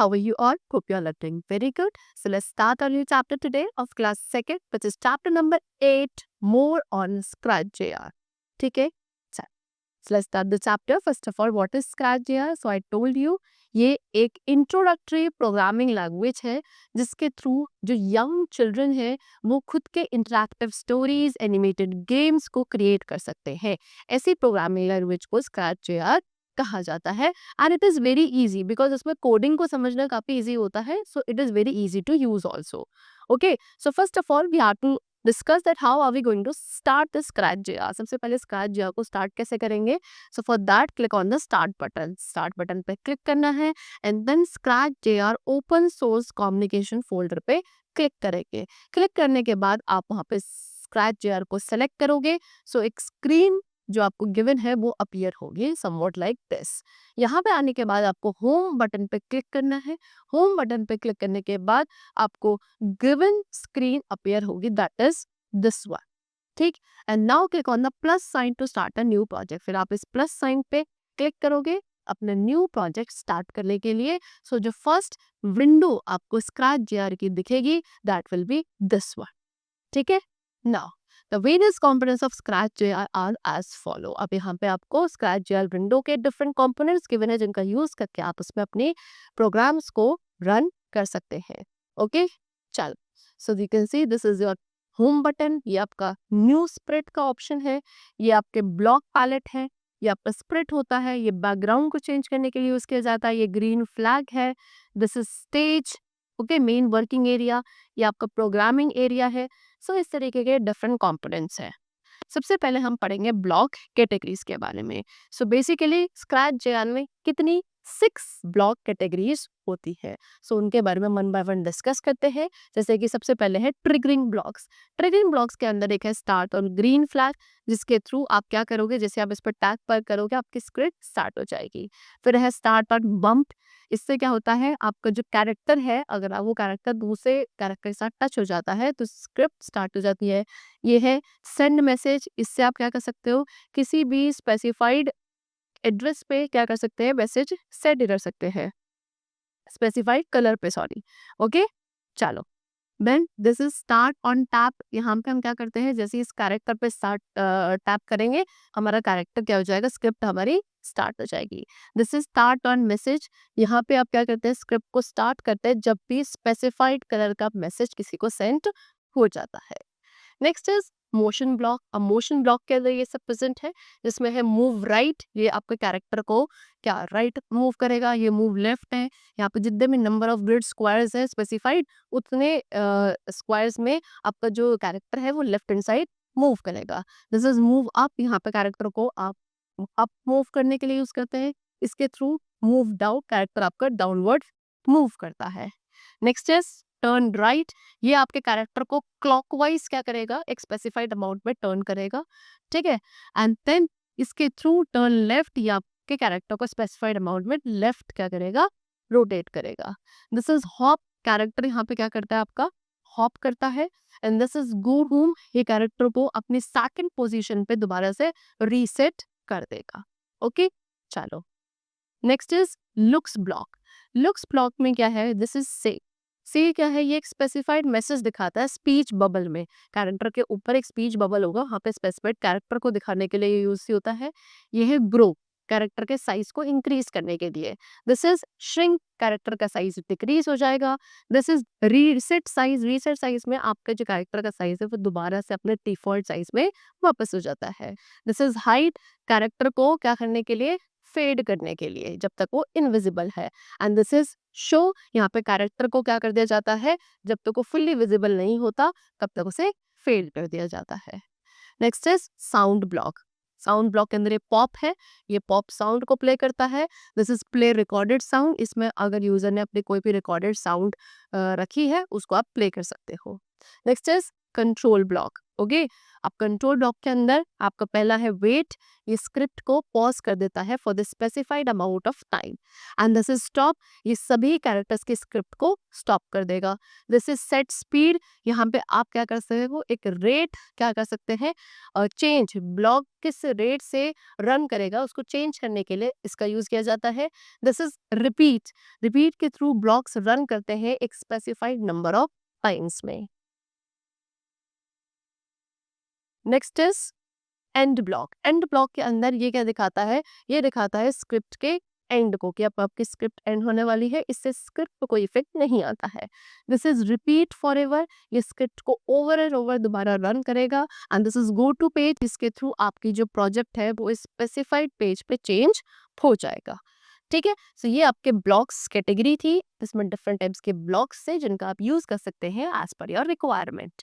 how are you all? Hope you all are doing very good. So let's start our new chapter today of class 2nd, which is chapter number 8, more on Scratch JR. ठीक है? So let's start the chapter. First of all, what is Scratch JR? So I told you, ये एक introductory programming language है जिसके through जो young children है वो खुद के इंटरैक्टिव स्टोरीज, एनिमेटेड गेम्स को क्रिएट कर सकते हैं. ऐसी प्रोग्रामिंग लैंग्वेज को स्क्रैच जेआर कहा जाता है. And it is very easy because उसमें कोडिंग को समझना काफ़ी इजी होता है. So it is very easy to use also. Okay, so first of all we have to discuss that how are we going to start the Scratch JR. सबसे पहले Scratch JR को start कैसे करेंगे. So for that click on the start button. Start button पे click करना है and then Scratch JR open source communication folder पे click करेंगे. क्लिक करने के बाद आप वहाँ पे स्क्रैच जेआर को सेलेक्ट करोगे. सो एक स्क्रीन जो आपको गिवन है वो अपीयर होगी समवॉट लाइक दिस. यहाँ पे आने के बाद आपको होम बटन पे क्लिक करना है. होम बटन पे क्लिक करने के बाद आपको गिवन स्क्रीन अपीयर होगी, दैट इज दिस वन. ठीक, and now click on the plus sign to start a new project. फिर आप इस प्लस साइन पे क्लिक करोगे अपना न्यू प्रोजेक्ट स्टार्ट करने के लिए. सो जो फर्स्ट विंडो आपको स्क्रैच जेआर की दिखेगी that will be this one. ठीक है, now The various components of Scratch JR are as follow. अब यहाँ पे आपको Scratch JR विंडो के डिफरेंट components गिवन है जिनका यूज करके आप उसमें अपने प्रोग्राम्स को रन कर सकते हैं. ओके, चल, so you can see this is your home button. ये आपका न्यू स्प्रेड का ऑप्शन है. ये आपके ब्लॉक पैलेट है. ये आपका स्प्रेड होता है. ये बैकग्राउंड को चेंज करने के लिए यूज किया जाता है. ये ग्रीन फ्लैग है. This is stage. Okay, main working area. ये आपका प्रोग्रामिंग एरिया है. सो इस तरीके के डिफरेंट कंपोनेंट्स हैं. सबसे पहले हम पढ़ेंगे ब्लॉक कैटेगरीज के बारे में. सो बेसिकली स्क्रैच जेआर में कितनी 6 ब्लॉक कैटेगरीज होती है. सो उनके बारे में वन बाय वन डिस्कस करते हैं. जैसे कि सबसे पहले है ट्रिगरिंग ब्लॉक्स. ट्रिगरिंग ब्लॉक्स के अंदर एक है स्टार्ट और ग्रीन फ्लैग, जिसके थ्रू आप क्या करोगे, जैसे आप इस पर टैप पर करोगे आपकी स्क्रिप्ट स्टार्ट हो जाएगी. फिर है स्टार्ट और बम्प. इससे क्या होता है, आपका जो कैरेक्टर है अगर वो कैरेक्टर दूसरे कैरेक्टर के साथ टच हो जाता है तो स्क्रिप्ट स्टार्ट हो जाती है. ये है सेंड मैसेज. इससे आप क्या कर सकते हो, किसी भी स्पेसिफाइड एड्रेस पे क्या कर सकते हैं, मैसेज सेंड कर सकते हैं, स्पेसिफाइड कलर पे, सॉरी. ओके, चलो, then this is start on tap. यहाँ पे हम क्या करते हैं, जैसे इस कैरेक्टर पे स्टार्ट टैप करेंगे हमारा कैरेक्टर क्या हो जाएगा, स्क्रिप्ट हमारी स्टार्ट हो जाएगी. This is start on message. यहाँ पे आप क्या करते हैं, स्क्रिप्ट को स्टार्ट करते हैं जब भी स्पेसिफाइड कलर का मैसेज किसी को सेंड हो जाता है. Next is motion block. अब मोशन ब्लॉक के अंदर ये सब प्रेजेंट है, जिसमें है मूव राइट. ये आपके कैरेक्टर को क्या राइट मूव करेगा. ये मूव लेफ्ट है. यहाँ पे जितने भी नंबर ऑफ ग्रिड स्क्वायर्स है स्पेसिफाइड, उतने स्क्वायर्स में आपका जो कैरेक्टर है वो लेफ्ट हैंड साइड मूव करेगा. This is move up. यहाँ पे कैरेक्टर को आप अप मूव करने के लिए यूज करते हैं. इसके थ्रू मूव डाउन, कैरेक्टर आपका डाउनवर्ड मूव करता है. Next is turn right. ये आपके कैरेक्टर को क्लॉकवाइज क्या करेगा, एक स्पेसिफाइड अमाउंट में टर्न करेगा. ठीक है, एंड देन इसके थ्रू टर्न लेफ्ट. ये आपके कैरेक्टर को स्पेसिफाइड अमाउंट में लेफ्ट क्या करेगा, रोटेट करेगा. This is hop. कैरेक्टर यहाँ पे क्या करता है, आपका हॉप करता है. And this is go home. ये कैरेक्टर को अपनी सेकंड पोजीशन पे दोबारा से रीसेट कर देगा. ओके, चलो, next is looks block. Looks block में क्या है, दिस इज से क्या है, ये एक स्पेसिफाइड मैसेज दिखाता है स्पीच बबल में. कैरेक्टर के ऊपर एक स्पीच बबल होगा, वहाँ पे स्पेसिफाइड कैरेक्टर को दिखाने के लिए यूज होता है. ये है ग्रो, कैरेक्टर के साइज को इंक्रीज करने के लिए. दिस इज श्रिंक, कैरेक्टर का साइज डिक्रीज हो जाएगा. This is reset size. Reset size में आपका जो कैरेक्टर का साइज है वो दोबारा से अपने डिफॉल्ट साइज में वापस हो जाता है. दिस इज हाइड, कैरेक्टर को क्या करने के लिए, फेड करने के लिए जब तक वो इनविजिबल है. And this is show. यहाँ पे कैरेक्टर को क्या कर दिया जाता है, जब तक वो फुल्ली विजिबल नहीं होता तब तक उसे फेड कर दिया जाता है. Next is sound block. Sound block के अंदर ये पॉप है. ये पॉप साउंड को प्ले करता है. This is play recorded sound. इसमें अगर यूजर ने अपनी कोई भी रिकॉर्डेड साउंड रखी है उसको आप प्ले कर सकते हो. Next is control block. Okay, अब कंट्रोल ब्लॉक के अंदर आपका पहला है वेट, ये स्क्रिप्ट को पॉज कर देता है for the specified amount of time, and this is stop, ये सभी कैरेक्टर्स की स्क्रिप्ट को स्टॉप कर देगा। दिस इज सेट स्पीड, यहाँ पे आप क्या कर सकते हो, एक रेट क्या कर सकते हैं, चेंज, ब्लॉक किस रेट से रन करेगा उसको चेंज करने के लिए इसका यूज किया जाता है। दिस इज रिपीट, रिपीट के थ्रू ब्लॉक्स रन करते हैं एक स्पेसिफाइड नंबर ऑफ टाइम्स में। Next is and block. And block के अंदर ये क्या दिखाता है, ये दिखाता है स्क्रिप्ट के एंड को, कि अब आपकी स्क्रिप्ट एंड होने वाली है, इससे स्क्रिप्ट पे कोई इफेक्ट नहीं आता है। This is repeat forever, ये स्क्रिप्ट को ओवर एंड ओवर दोबारा रन करेगा। And this is go to page, इसके थ्रू आपकी जो प्रोजेक्ट है वो स्पेसिफाइड पेज पे चेंज हो जाएगा। ठीक है, सो ये आपके ब्लॉक्स कैटेगरी थी, इसमें डिफरेंट टाइप्स के ब्लॉक्स है जिनका आप यूज कर सकते हैं as per your requirement.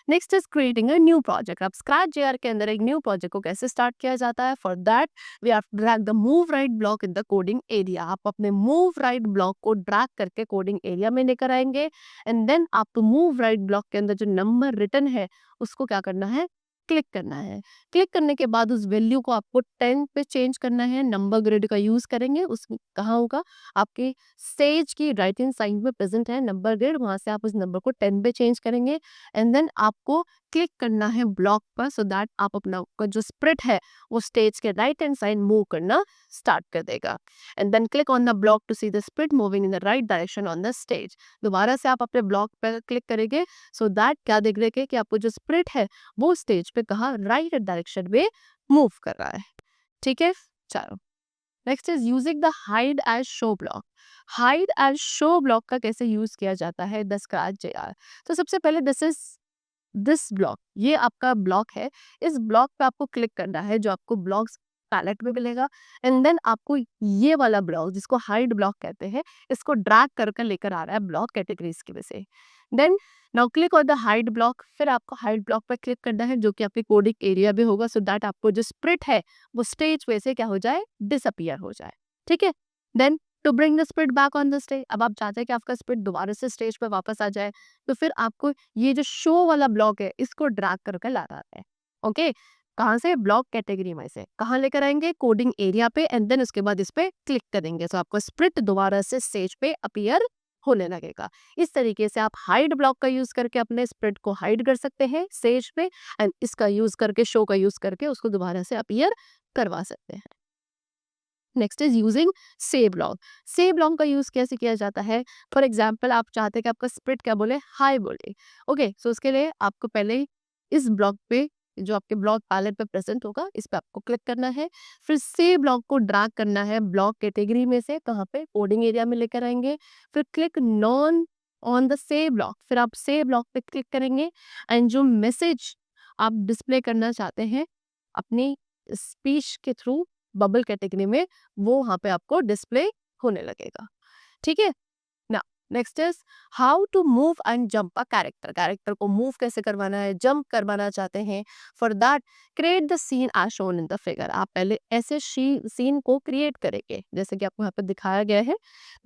Next is creating a new project. अब स्क्रैच जेआर के अंदर एक न्यू प्रोजेक्ट को कैसे स्टार्ट किया जाता है, for that we have to drag the move right block in the coding area. आप अपने मूव राइट ब्लॉक को ड्रैग करके कोडिंग एरिया में लेकर आएंगे, एंड देन आपको मूव राइट ब्लॉक के अंदर जो नंबर रिटन है उसको क्या करना है, क्लिक करना है। क्लिक करने के बाद उस वैल्यू को आपको 10 पे चेंज करना है। नंबर ग्रिड का यूज करेंगे, उस कहाँ होगा, आपके स्टेज की राइट हैंड साइड में प्रेजेंट है नंबर ग्रिड, वहां से आप उस नंबर को 10 पे चेंज करेंगे, एंड देन आपको क्लिक करना है ब्लॉक पर, सो दैट आप अपना जो स्प्रेड है वो स्टेज के राइट हैंड साइड मूव करना स्टार्ट कर देगा। And then click on the block to see the sprite moving in the right direction on the stage. दोबारा से आप अपने ब्लॉक पर क्लिक करेंगे, सो दैट क्या देख रहे कि आपको जो स्प्रेड है वो स्टेज पे कहा राइट डायरेक्शन में मूव कर रहा है। ठीक है, चलो next is using the hide as show block. Hide as show block का कैसे यूज किया जाता है द स्क्रैच जेआर। तो सबसे पहले दिस ब्लॉक, ये आपका ब्लॉक है, इस ब्लॉक पे आपको क्लिक करना है जो आपको ब्लॉक्स पैलेट में मिलेगा, एंड देन आपको ये वाला ब्लॉक जिसको हाइड ब्लॉक कहते हैं इसको ड्रैग कर लेकर आ रहा है ब्लॉक कैटेगरीज की वजह से। Then now click on the hide block, फिर आपको हाइड ब्लॉक पर क्लिक करना है जो कि आपके कोडिंग एरिया भी होगा, सो दैट आपको जो स्प्रिट है वो स्टेज पे से क्या हो जाए, डिसअपियर हो जाए। ठीक है, then to bring the sprite back on the stage, अब आप चाहते हैं कि आपका स्प्रिट दोबारा से स्टेज पे वापस आ जाए, तो फिर आपको ये जो शो वाला ब्लॉक है इसको ड्रैग करके लाना है। ओके, कहाँ से, ब्लॉक कैटेगरी में से कहाँ लेकर आएंगे, कोडिंग एरिया पे, एंड देन उसके बाद इस पे क्लिक करेंगे, तो आपको स्प्रिट दोबारा से स्टेज पे अपीयर होने लगेगा। इस तरीके से आप हाइड ब्लॉक का यूज करके अपने स्प्रिट को हाइड कर सकते हैं स्टेज पे, एंड इसका यूज करके, शो का यूज करके उसको दोबारा से अपीयर करवा सकते हैं। नेक्स्ट इज यूजिंग से ब्लॉक। से ब्लॉक का यूज कैसे किया जाता है, फॉर एग्जाम्पल आप चाहते हैं कि आपका स्प्रिट क्या बोले, हाई बोले। ओके, सो उसके लिए आपको पहले इस ब्लॉक पे जो आपके ब्लॉक पैलेट पे प्रेजेंट होगा इस पे आपको क्लिक करना है, फिर से ब्लॉक को ड्रैग करना है ब्लॉक कैटेगरी में से कहाँ पे, कोडिंग एरिया में लेकर आएंगे, फिर क्लिक नॉन ऑन द से ब्लॉक, फिर आप से ब्लॉक पे क्लिक करेंगे, एंड जो मैसेज आप डिस्प्ले करना चाहते हैं अपनी स्पीच के थ्रू बबल कैटेगरी में, वो वहां पे आपको डिस्प्ले होने लगेगा। ठीक है ना, next is how to move and jump a character. Character को मूव कैसे करवाना है, जंप करवाना चाहते हैं, for that create the scene as shown in the figure. आप पहले ऐसे सीन को क्रिएट करेंगे जैसे कि आपको यहाँ पे दिखाया गया है।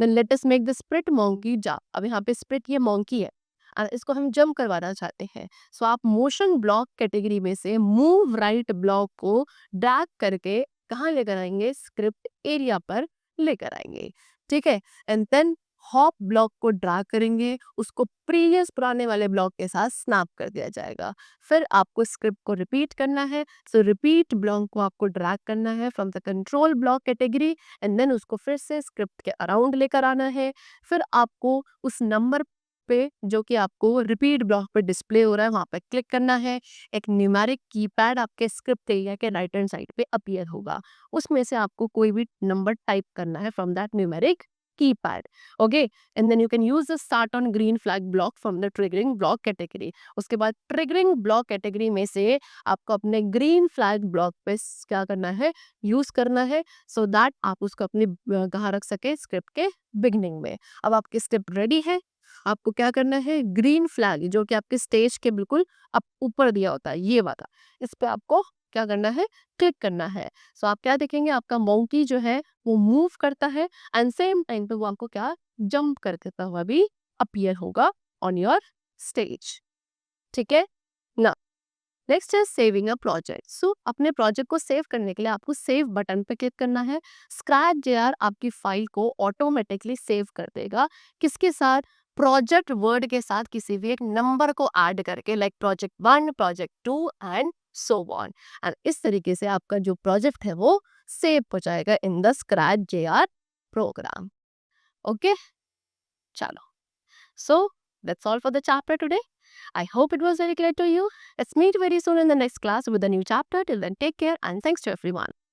Then let us make the sprite monkey jump. अब यहाँ पे स्प्रिट ये मोंकी है और इसको हम जंप करवाना चाहते हैं, सो आप मोशन ब्लॉक कैटेगरी में से मूव राइट ब्लॉक को ड्रैग करके कहाँ लेकर आएंगे, स्क्रिप्ट एरिया पर लेकर आएंगे। ठीक है, एंड देन हॉप ब्लॉक को ड्रैग करेंगे, उसको प्रीवियस पुराने वाले ब्लॉक के साथ स्नैप कर दिया जाएगा। फिर आपको स्क्रिप्ट को रिपीट करना है, सो रिपीट ब्लॉक को आपको ड्रैग करना है from the control block category, and then उसको फिर से स्क्रिप्ट के अराउंड लेकर आना है। फिर आपको उस नंबर पे जो कि आपको रिपीट ब्लॉक पे डिस्प्ले हो रहा है वहां पे क्लिक करना है। एक न्यूमेरिक कीपैड आपके स्क्रिप्ट एरिया के राइट हैंड साइड पे अपीयर होगा, उसमें से आपको कोई भी नंबर टाइप करना है from that numeric keypad. Okay, and then you can use the start on green flag block from the triggering block category. उसके बाद ट्रिगरिंग ब्लॉक कैटेगरी में से आपको अपने ग्रीन फ्लैग ब्लॉक पे क्या करना है, यूज करना है, सो दैट आप उसको अपनी कहाँ रख सके, स्क्रिप्ट के बिगनिंग में। अब आपकी स्क्रिप्ट रेडी है, आपको क्या करना है, ग्रीन फ्लैग जो कि आपके स्टेज के बिल्कुल अप ऊपर दिया होता है ये वाला, इस पे आपको क्या करना है, क्लिक करना है। सो आप क्या देखेंगे, आपका मोंकी जो है वो मूव करता है, एंड सेम टाइम पे वो आपको क्या, जंप करता हुआ भी अपीयर होगा ऑन योर स्टेज। ठीक है ना, नेक्स्ट है सेविंग अ प्रोजेक्ट। सो अपने प्रोजेक्ट को सेव करने के लिए आपको सेव बटन पे क्लिक करना है। स्क्रैच जेआर आपकी फाइल को ऑटोमेटिकली सेव कर देगा। किसके साथ? प्रोजेक्ट वर्ड के साथ किसी भी एक नंबर को ऐड करके, like project 1, project 2 and so on. And इस तरीके से आपका जो प्रोजेक्ट है वो सेव हो जाएगा in the Scratch JR program. Okay, चलो। So that's all for the chapter today. I hope it was very clear to you. Let's meet very soon in the next class with a new chapter. Till then, take care and thanks to everyone.